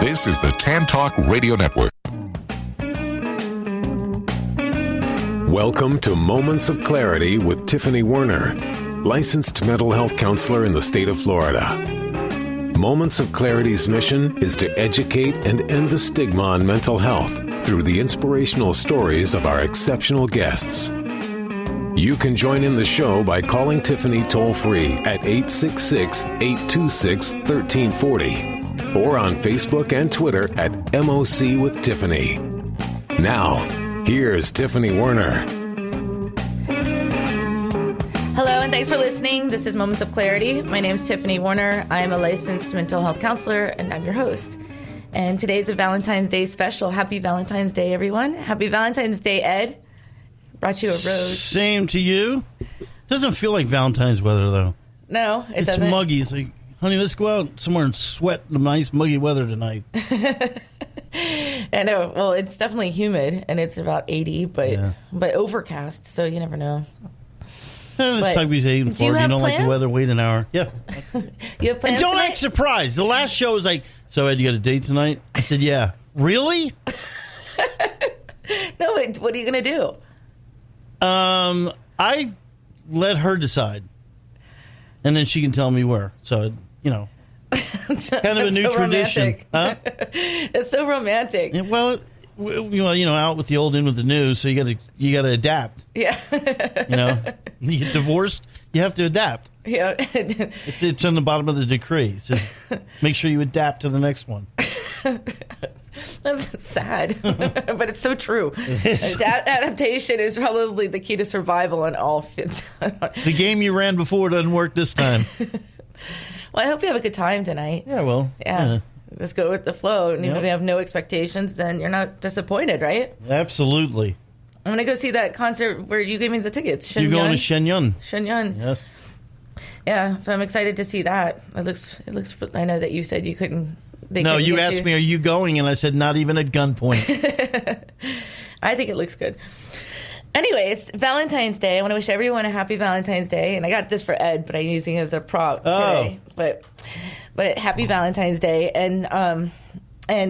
This is the Tan Talk Radio Network. Welcome to Moments of Clarity with Tiffany Werner, licensed mental health counselor in the state of Florida. Moments of Clarity's mission is to educate and end the stigma on mental health through the inspirational stories of our exceptional guests. You can join in the show by calling Tiffany toll-free at 866-826-1340 or on Facebook and Twitter at MOC with Tiffany. Now, here's Tiffany Werner. Hello, and thanks for listening. This is Moments of Clarity. My name is Tiffany Werner. I am a licensed mental health counselor, and I'm your host. And today's a Valentine's Day special. Happy Valentine's Day, everyone. Happy Valentine's Day, Ed. Brought you a rose. Same to you. Doesn't feel like Valentine's weather, though. No, it doesn't. It's muggy. It's like, honey, let's go out somewhere and sweat in the nice muggy weather tonight. I know. Well, it's definitely humid, and it's about 80, but overcast, so you never know. It's like we say in Florida, you don't like the weather, wait an hour. Yeah. You have plans and don't tonight? act surprised. The last show was like, so Ed, you got a date tonight? I said, yeah. Really? No, what are you going to do? I let her decide, and then she can tell me where. So, you know, kind of a new tradition. Huh? It's so romantic. Yeah, well, you know, out with the old, in with the new. So you got to adapt. Yeah. You know, you get divorced, you have to adapt. Yeah. It's on the bottom of the decree. It says, make sure you adapt to the next one. That's sad, but it's so true. Adaptation is probably the key to survival on all fits. The game you ran before doesn't work this time. Well, I hope you have a good time tonight. Yeah, well. Yeah. Just go with the flow. And if you have no expectations, then you're not disappointed, right? Absolutely. I'm going to go see that concert where you gave me the tickets. You're going to Shenyang. Shenyang. Yes. Yeah, so I'm excited to see that. It looks. I know that you said you couldn't. No, you asked me, are you going? And I said, not even at gunpoint. I think it looks good. Anyways, Valentine's Day. I want to wish everyone a happy Valentine's Day. And I got this for Ed, but I'm using it as a prop today. But happy Valentine's Day. And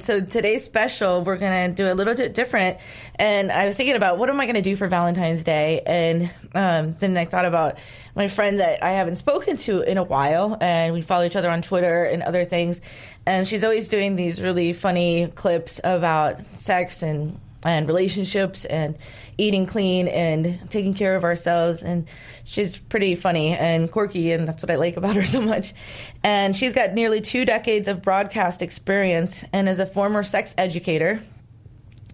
so today's special, we're going to do a little bit different. And I was thinking about what am I going to do for Valentine's Day? And then I thought about my friend that I haven't spoken to in a while. And we follow each other on Twitter and other things. And she's always doing these really funny clips about sex and relationships and eating clean and taking care of ourselves. And she's pretty funny and quirky, and that's what I like about her so much. And she's got nearly 2 decades of broadcast experience and is a former sex educator.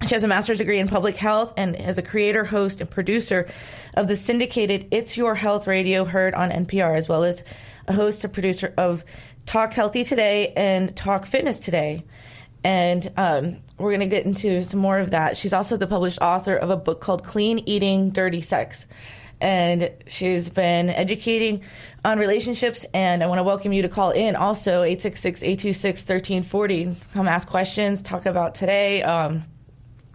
She has a master's degree in public health and is a creator, host, and producer of the syndicated It's Your Health radio heard on NPR, as well as a host and producer of Talk Healthy Today and Talk Fitness Today. And we're going to get into some more of that. She's also the published author of a book called Clean Eating, Dirty Sex. And she's been educating on relationships. And I want to welcome you to call in also, 866-826-1340. Come ask questions, talk about today,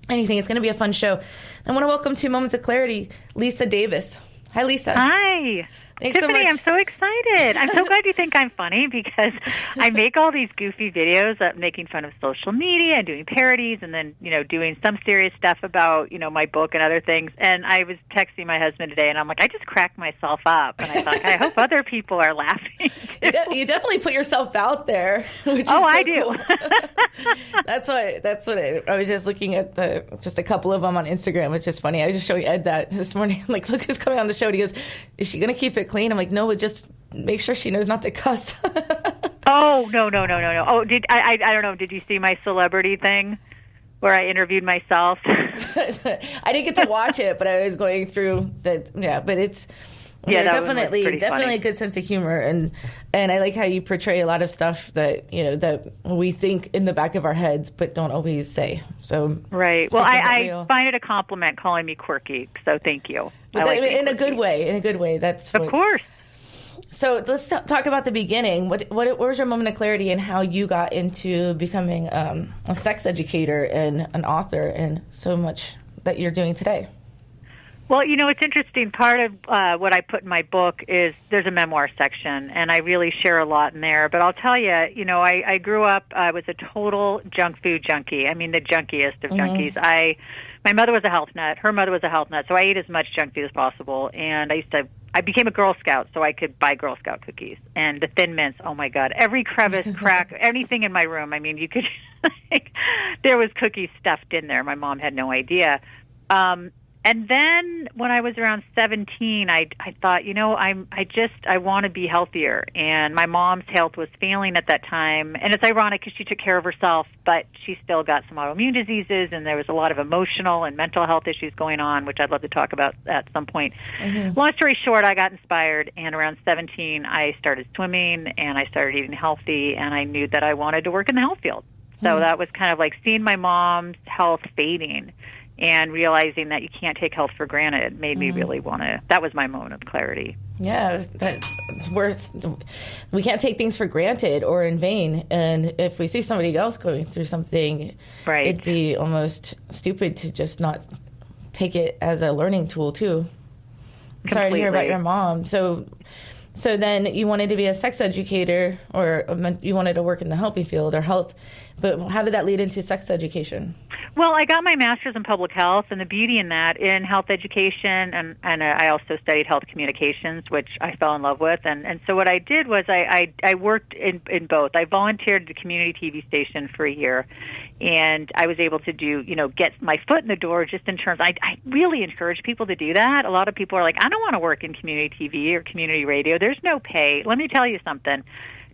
anything. It's going to be a fun show. I want to welcome to Moments of Clarity, Lisa Davis. Hi, Lisa. Hi. Thanks Tiffany, so much. I'm so excited. I'm so glad you think I'm funny because I make all these goofy videos of making fun of social media and doing parodies and then, you know, doing some serious stuff about, you know, my book and other things. And I was texting my husband today and I'm like, I just cracked myself up. And I thought, I hope other people are laughing. You definitely put yourself out there. Which is I so do. Cool. That's what I was just looking at just a couple of them on Instagram. It's just funny. I was just showing Ed that this morning. I'm like, look who's coming on the show. And he goes, is she going to keep it clean? I'm like, no, but just make sure she knows not to cuss. Oh, no. Oh, I don't know. Did you see my celebrity thing where I interviewed myself? I didn't get to watch it, but I was going through that. Yeah, but it's definitely a good sense of humor, and I like how you portray a lot of stuff that that we think in the back of our heads, but don't always say. So right. Well, I find it a compliment calling me quirky. So thank you. In a good way. In a good way. That's of course. So let's talk about the beginning. What was your moment of clarity and how you got into becoming a sex educator and an author and so much that you're doing today? Well, it's interesting. Part of what I put in my book is there's a memoir section, and I really share a lot in there. But I'll tell you, I grew up, I was a total junk food junkie. I mean, the junkiest of junkies. My mother was a health nut. Her mother was a health nut, so I ate as much junk food as possible. And I became a Girl Scout, so I could buy Girl Scout cookies. And the Thin Mints, oh, my God. Every crevice, crack, anything in my room. I mean, you could, there was cookies stuffed in there. My mom had no idea. And then when I was around 17, I thought, I want to be healthier. And my mom's health was failing at that time. And it's ironic because she took care of herself, but she still got some autoimmune diseases, and there was a lot of emotional and mental health issues going on, which I'd love to talk about at some point. Mm-hmm. Long story short, I got inspired, and around 17, I started swimming, and I started eating healthy, and I knew that I wanted to work in the health field. So that was kind of like seeing my mom's health fading and realizing that you can't take health for granted made me really want to. That was my moment of clarity. Yeah, it's worth. We can't take things for granted or in vain. And if we see somebody else going through something, it'd be almost stupid to just not take it as a learning tool too. I'm sorry to hear about your mom. So then you wanted to be a sex educator, or you wanted to work in the healthy field or health. But how did that lead into sex education? Well, I got my master's in public health, and the beauty in that, in health education, and I also studied health communications, which I fell in love with. And so what I did was I worked in both. I volunteered at a community TV station for a year, and I was able to get my foot in the door just in terms. I really encourage people to do that. A lot of people are like, I don't want to work in community TV or community radio. There's no pay. Let me tell you something.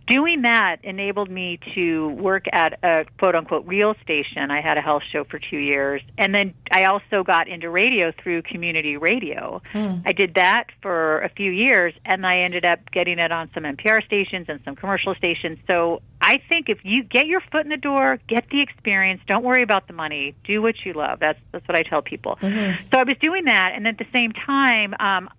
Doing that enabled me to work at a quote-unquote real station. I had a health show for 2 years. And then I also got into radio through community radio. I did that for a few years, and I ended up getting it on some NPR stations and some commercial stations. So I think if you get your foot in the door, get the experience, don't worry about the money, do what you love. That's what I tell people. So I was doing that, and at the same time,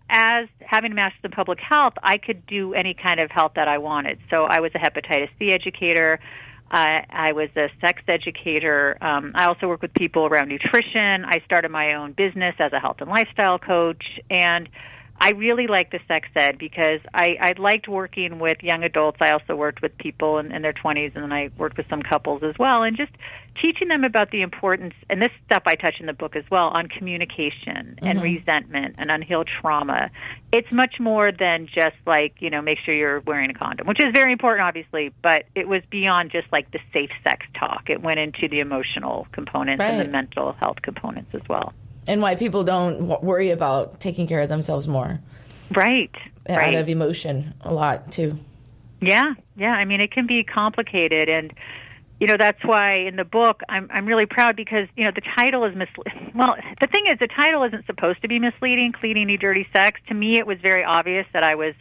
as having a master's in public health, I could do any kind of health that I wanted. So I was a hepatitis C educator. I was a sex educator. I also work with people around nutrition. I started my own business as a health and lifestyle coach. And I really liked the sex ed because I liked working with young adults. I also worked with people in their 20s, and then I worked with some couples as well, and just teaching them about the importance, and this stuff I touch in the book as well, on communication and resentment and unhealed trauma. It's much more than just like, make sure you're wearing a condom, which is very important, obviously, but it was beyond just like the safe sex talk. It went into the emotional components and the mental health components as well. And why people don't worry about taking care of themselves more. Right. Out of emotion a lot, too. Yeah. I mean, it can be complicated. And, that's why in the book I'm really proud because, the title is misleading. Well, the thing is, the title isn't supposed to be misleading, Clean, Easy, Dirty Sex. To me, it was very obvious that I was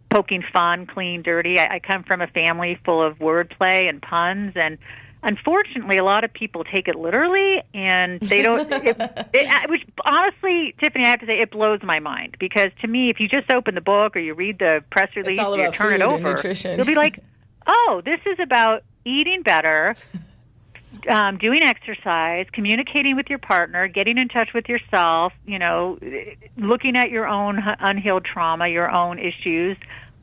poking fun, clean, dirty. I come from a family full of wordplay and puns, and unfortunately, a lot of people take it literally, and they don't. Which honestly, Tiffany, I have to say, it blows my mind because to me, if you just open the book or you read the press release or you turn it over, you'll be like, "Oh, this is about eating better, doing exercise, communicating with your partner, getting in touch with yourself. Looking at your own unhealed trauma, your own issues."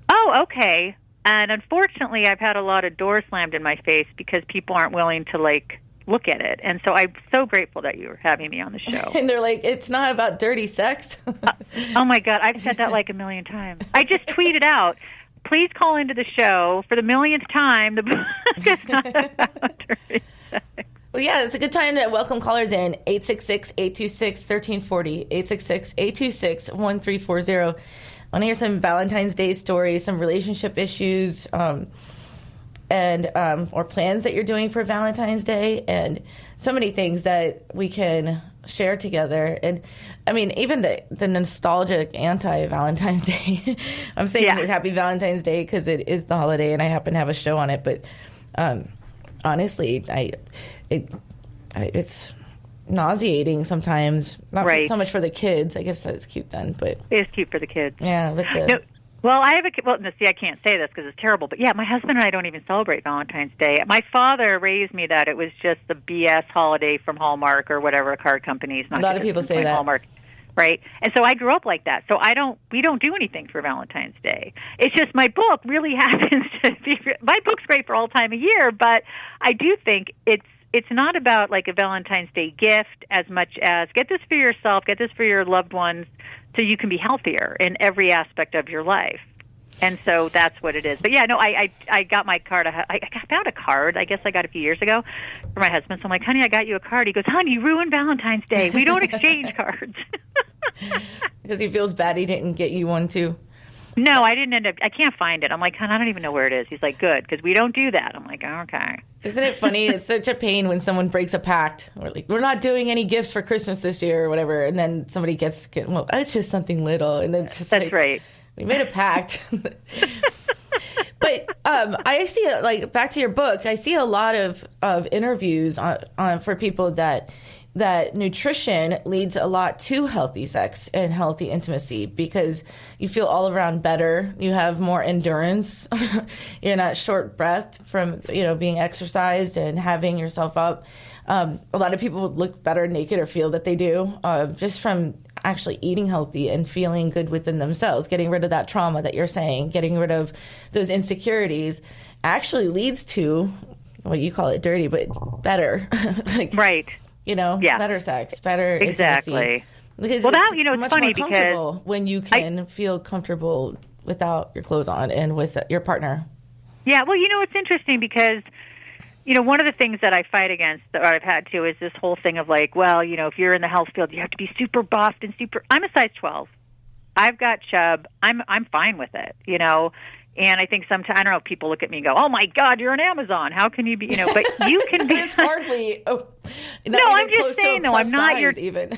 Oh, okay. And unfortunately, I've had a lot of doors slammed in my face because people aren't willing to, look at it. And so I'm so grateful that you were having me on the show. And they're like, it's not about dirty sex. Oh, my God. I've said that like a million times. I just tweeted out, please call into the show for the millionth time. The book is not about dirty sex. Well, yeah, it's a good time to welcome callers in. 866-826-1340, 866-826-1340. I want to hear some Valentine's Day stories, some relationship issues, or plans that you're doing for Valentine's Day, and so many things that we can share together. And I mean, even the nostalgic anti-Valentine's Day. I'm saying it's Happy Valentine's Day because it is the holiday, and I happen to have a show on it. But honestly, it's nauseating sometimes. Not so much for the kids. I guess that's cute then, but it is cute for the kids. Yeah, with the. No, well, I have a well. No, see, I can't say this because it's terrible. But yeah, my husband and I don't even celebrate Valentine's Day. My father raised me that it was just the BS holiday from Hallmark or whatever card companies. A lot of people say that. Hallmark. right? And so I grew up like that. So we don't do anything for Valentine's Day. It's just my book really happens to be, my book's great for all time of year, but I do think it's not about like a Valentine's Day gift as much as get this for yourself, get this for your loved ones so you can be healthier in every aspect of your life. And so that's what it is. But yeah, no, I got my card. I found a card, I guess I got a few years ago for my husband. So I'm like, honey, I got you a card. He goes, honey, you ruined Valentine's Day. We don't exchange cards. Because he feels bad he didn't get you one too. No, I didn't end up, I can't find it. I'm like, hon, I don't even know where it is. He's like, good, because we don't do that. I'm like, oh, okay. Isn't it funny? It's such a pain when someone breaks a pact. Or like, we're not doing any gifts for Christmas this year or whatever. And then somebody gets well, it's just something little. And then it's just That's right. We made a pact. But I see, like, back to your book, I see a lot of interviews on for people that nutrition leads a lot to healthy sex and healthy intimacy because you feel all around better. You have more endurance. You're not short breathed from, being exercised and having yourself up. A lot of people look better naked or feel that they do just from actually eating healthy and feeling good within themselves, getting rid of that trauma that you're saying, getting rid of those insecurities actually leads to, well, you call it dirty, but better. Right. Better sex, better exactly. intimacy. Because it's much funny more because when you can feel comfortable without your clothes on and with your partner. Yeah, well, it's interesting because one of the things that I fight against, or I've had to, is this whole thing of like, well, if you're in the health field, you have to be super buffed and super. I'm a size 12. I've got chub. I'm fine with it, And I think sometimes, I don't know, people look at me and go, oh, my God, you're an Amazon. How can you be, but you can be. It's hardly. No, I'm just saying, though, I'm not your. Even.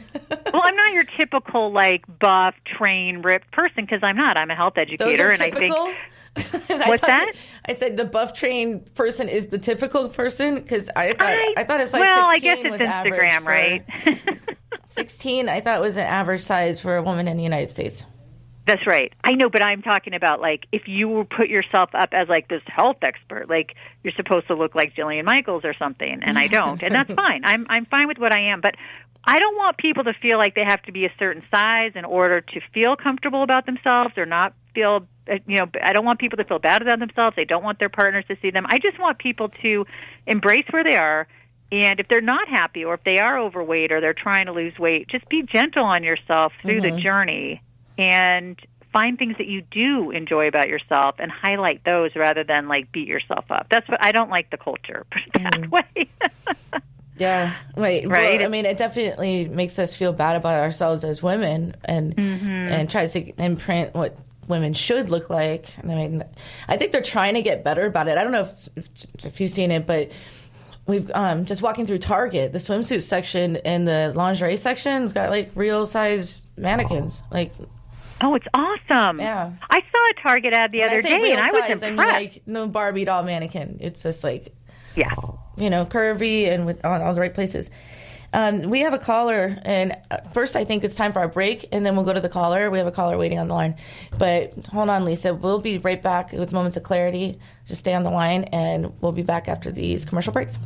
Well, I'm not your typical, like, buff, trained, ripped person because I'm not. I'm a health educator. Those are and typical? I think. What's that? I said the buff trained person is the typical person because I thought it's like 16 I guess it's was Instagram, right? 16, I thought was an average size for a woman in the United States. That's right. I know, but I'm talking about, like, if you put yourself up as, like, this health expert, like, you're supposed to look like Jillian Michaels or something, and I don't. And that's fine. I'm fine with what I am. But I don't want people to feel like they have to be a certain size in order to feel comfortable about themselves or not feel, I don't want people to feel bad about themselves. I don't want their partners to see them. I just want people to embrace where they are. And if they're not happy or if they are overweight or they're trying to lose weight, just be gentle on yourself through the journey. And find things that you do enjoy about yourself and highlight those rather than, like, beat yourself up. That's what I don't like the culture that way. Yeah, right. Well, I mean, it definitely makes us feel bad about ourselves as women and tries to imprint what women should look like. I mean, I think they're trying to get better about it. I don't know if you've seen it, but we've just walking through Target, the swimsuit section and the lingerie section has got, like, real size mannequins, like. Oh, it's awesome. Yeah. I saw a Target ad the other day, and I was impressed. I mean, like, no Barbie doll mannequin. It's just like, curvy and with all the right places. We have a caller, and first I think it's time for our break, and then we'll go to the caller. We have a caller waiting on the line. But hold on, Lisa. We'll be right back with Moments of Clarity. Just stay on the line, and we'll be back after these commercial breaks.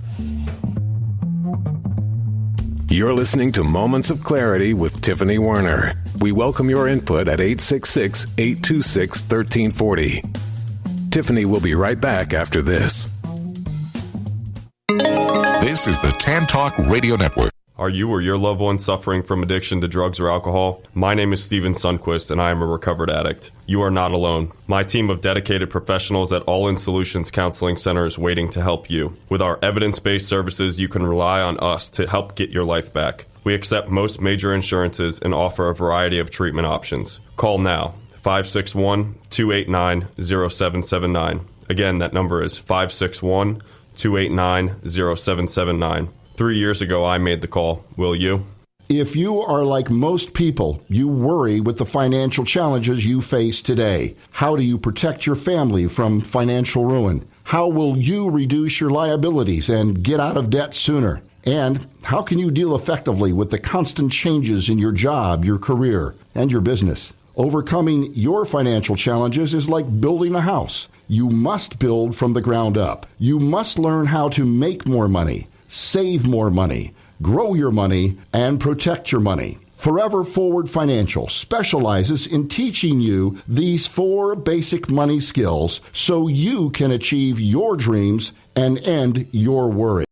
You're listening to Moments of Clarity with Tiffany Werner. We welcome your input at 866-826-1340. Tiffany will be right back after this. This is the Tan Talk Radio Network. Are you or your loved one suffering from addiction to drugs or alcohol? My name is Steven Sundquist, and I am a recovered addict. You are not alone. My team of dedicated professionals at All In Solutions Counseling Center is waiting to help you. With our evidence-based services, you can rely on us to help get your life back. We accept most major insurances and offer a variety of treatment options. Call now, 561-289-0779. Again, that number is 561-289-0779. 3 years ago, I made the call. Will you? If you are like most people, you worry with the financial challenges you face today. How do you protect your family from financial ruin? How will you reduce your liabilities and get out of debt sooner? And how can you deal effectively with the constant changes in your job, your career, and your business? Overcoming your financial challenges is like building a house. You must build from the ground up. You must learn how to make more money, save more money, grow your money, and protect your money. Forever Forward Financial specializes in teaching you these 4 basic money skills so you can achieve your dreams and end your worry.